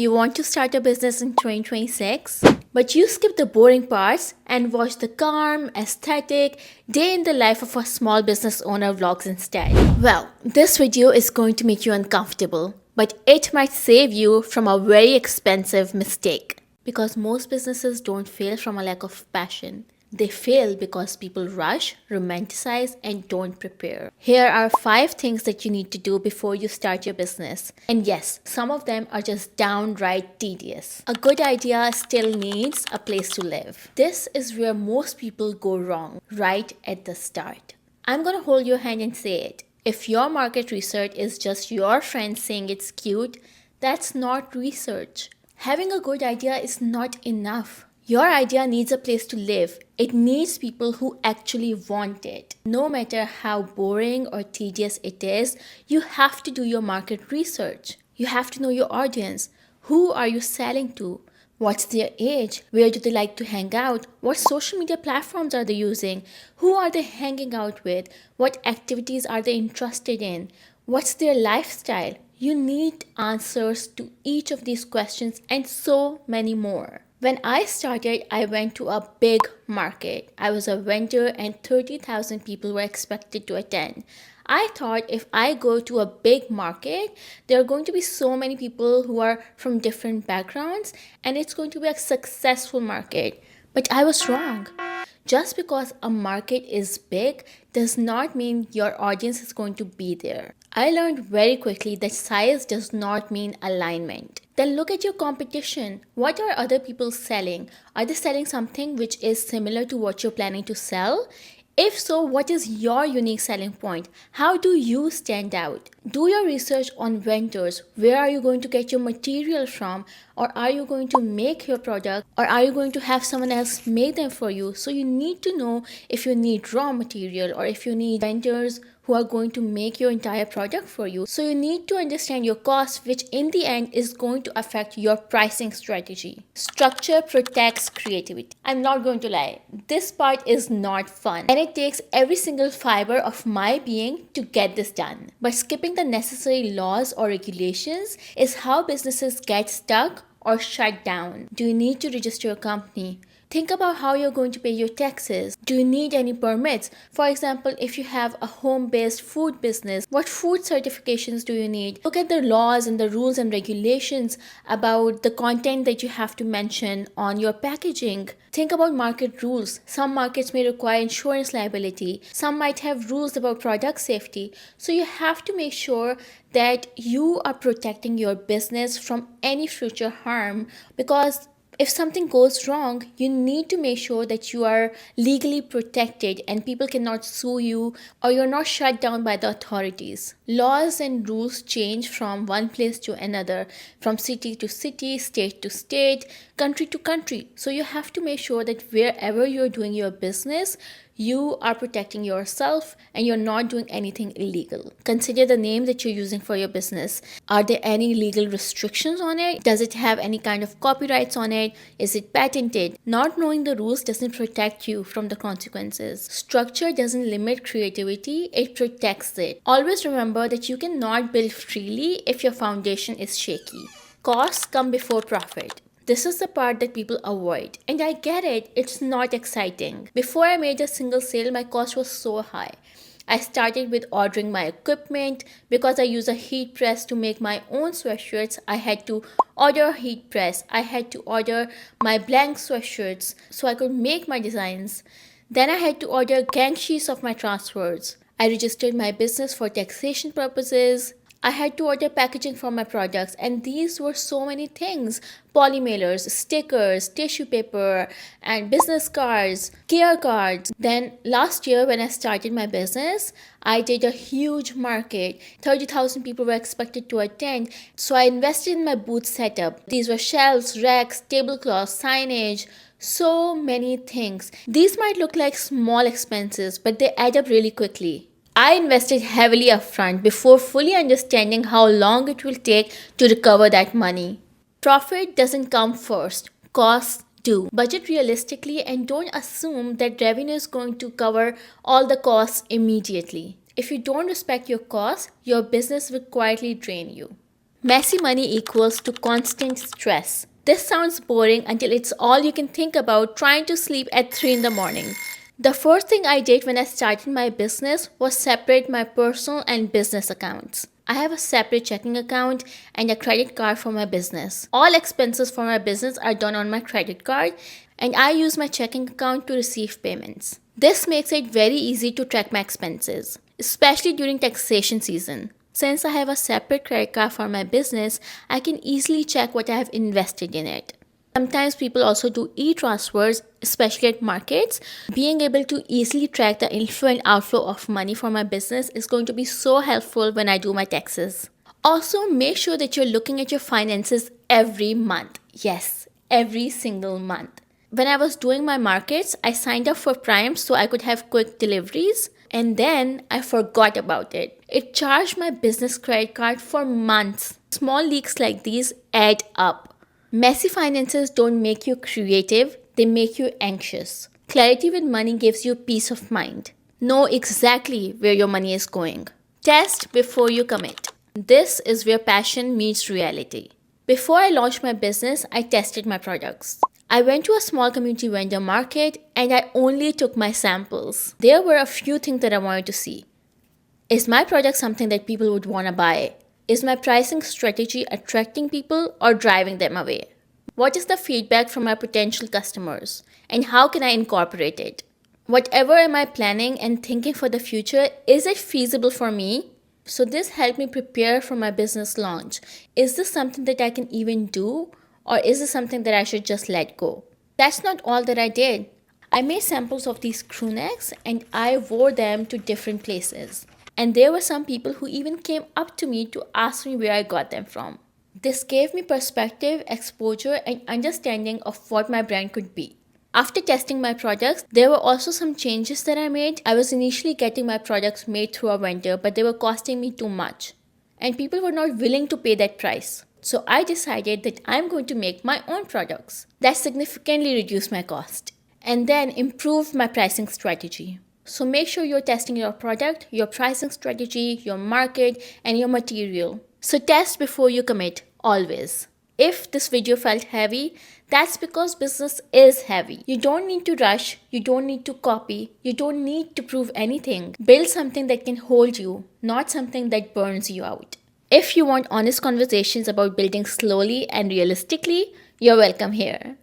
You want to start a business in 2026, but you skip the boring parts and watch the calm, aesthetic, day in the life of a small business owner vlogs instead. Well, this video is going to make you uncomfortable, but it might save you from a very expensive mistake. Because most businesses don't fail from a lack of passion. They fail because people rush, romanticize, and don't prepare. Here are 5 things that you need to do before you start your business. And yes, some of them are just downright tedious. A good idea still needs a place to live. This is where most people go wrong, right at the start. I'm gonna hold your hand and say it. If your market research is just your friends saying it's cute, that's not research. Having a good idea is not enough. Your idea needs a place to live. It needs people who actually want it. No matter how boring or tedious it is, you have to do your market research. You have to know your audience. Who are you selling to? What's their age? Where do they like to hang out? What social media platforms are they using? Who are they hanging out with? What activities are they interested in? What's their lifestyle? You need answers to each of these questions and so many more. When I started, I went to a big market. I was a vendor and 30,000 people were expected to attend. I thought if I go to a big market, there are going to be so many people who are from different backgrounds and it's going to be a successful market. But I was wrong. Just because a market is big does not mean your audience is going to be there. I learned very quickly that size does not mean alignment. Then look at your competition. What are other people selling? Are they selling something which is similar to what you're planning to sell? If so, what is your unique selling point? How do you stand out? Do your research on vendors. Where are you going to get your material from? Or are you going to make your product? Or are you going to have someone else make them for you? So you need to know if you need raw material or if you need vendors who are going to make your entire product for you. So you need to understand your cost, which in the end is going to affect your pricing strategy. Structure protects creativity. I'm not going to lie, this part is not fun and it takes every single fiber of my being to get this done. But skipping the necessary laws or regulations is how businesses get stuck or shut down. Do you need to register a company? Think about how you're going to pay your taxes. Do you need any permits? For example, if you have a home-based food business, what food certifications do you need? Look at the laws and the rules and regulations about the content that you have to mention on your packaging. Think about market rules. Some markets may require insurance liability. Some might have rules about product safety. So you have to make sure that you are protecting your business from any future harm, because if something goes wrong, you need to make sure that you are legally protected and people cannot sue you or you're not shut down by the authorities. Laws and rules change from one place to another, from city to city, state to state, country to country. So you have to make sure that wherever you're doing your business, you are protecting yourself and you're not doing anything illegal. Consider the name that you're using for your business. Are there any legal restrictions on it? Does it have any kind of copyrights on it? Is it patented? Not knowing the rules doesn't protect you from the consequences. Structure doesn't limit creativity, it protects it. Always remember that you cannot build freely if your foundation is shaky. Costs come before profit. This is the part that people avoid. And I get it, it's not exciting. Before I made a single sale, my cost was so high. I started with ordering my equipment. Because I use a heat press to make my own sweatshirts, I had to order a heat press. I had to order my blank sweatshirts so I could make my designs. Then I had to order gang sheets of my transfers. I registered my business for taxation purposes. I had to order packaging for my products, and these were so many things. Polymailers, stickers, tissue paper, and business cards, care cards. Then last year when I started my business, I did a huge market. 30,000 people were expected to attend. So I invested in my booth setup. These were shelves, racks, tablecloths, signage, so many things. These might look like small expenses, but they add up really quickly. I invested heavily upfront before fully understanding how long it will take to recover that money. Profit doesn't come first, costs do. Budget realistically and don't assume that revenue is going to cover all the costs immediately. If you don't respect your costs, your business will quietly drain you. Messy money equals to constant stress. This sounds boring until it's all you can think about trying to sleep at 3 in the morning. The first thing I did when I started my business was separate my personal and business accounts. I have a separate checking account and a credit card for my business. All expenses for my business are done on my credit card, and I use my checking account to receive payments. This makes it very easy to track my expenses, especially during taxation season. Since I have a separate credit card for my business, I can easily check what I have invested in it. Sometimes people also do e-transfers, especially at markets. Being able to easily track the inflow and outflow of money for my business is going to be so helpful when I do my taxes. Also, make sure that you're looking at your finances every month. Yes, every single month. When I was doing my markets, I signed up for Prime so I could have quick deliveries, and then I forgot about it. It charged my business credit card for months. Small leaks like these add up. Messy finances don't make you creative, they make you anxious. Clarity with money gives you peace of mind. Know exactly where your money is going. Test before you commit. This is where passion meets reality. Before I launched my business, I tested my products. I went to a small community vendor market and I only took my samples. There were a few things that I wanted to see. Is my product something that people would want to buy? Is my pricing strategy attracting people or driving them away? What is the feedback from my potential customers? And how can I incorporate it? Whatever am I planning and thinking for the future, is it feasible for me? So this helped me prepare for my business launch. Is this something that I can even do? Or is this something that I should just let go? That's not all that I did. I made samples of these crew necks and I wore them to different places. And there were some people who even came up to me to ask me where I got them from. This gave me perspective, exposure, and understanding of what my brand could be. After testing my products, there were also some changes that I made. I was initially getting my products made through a vendor, but they were costing me too much. And people were not willing to pay that price. So I decided that I'm going to make my own products. That significantly reduced my cost. And then improved my pricing strategy. So make sure you're testing your product, your pricing strategy, your market, and your material. So test before you commit, always. If this video felt heavy, that's because business is heavy. You don't need to rush, you don't need to copy, you don't need to prove anything. Build something that can hold you, not something that burns you out. If you want honest conversations about building slowly and realistically, you're welcome here.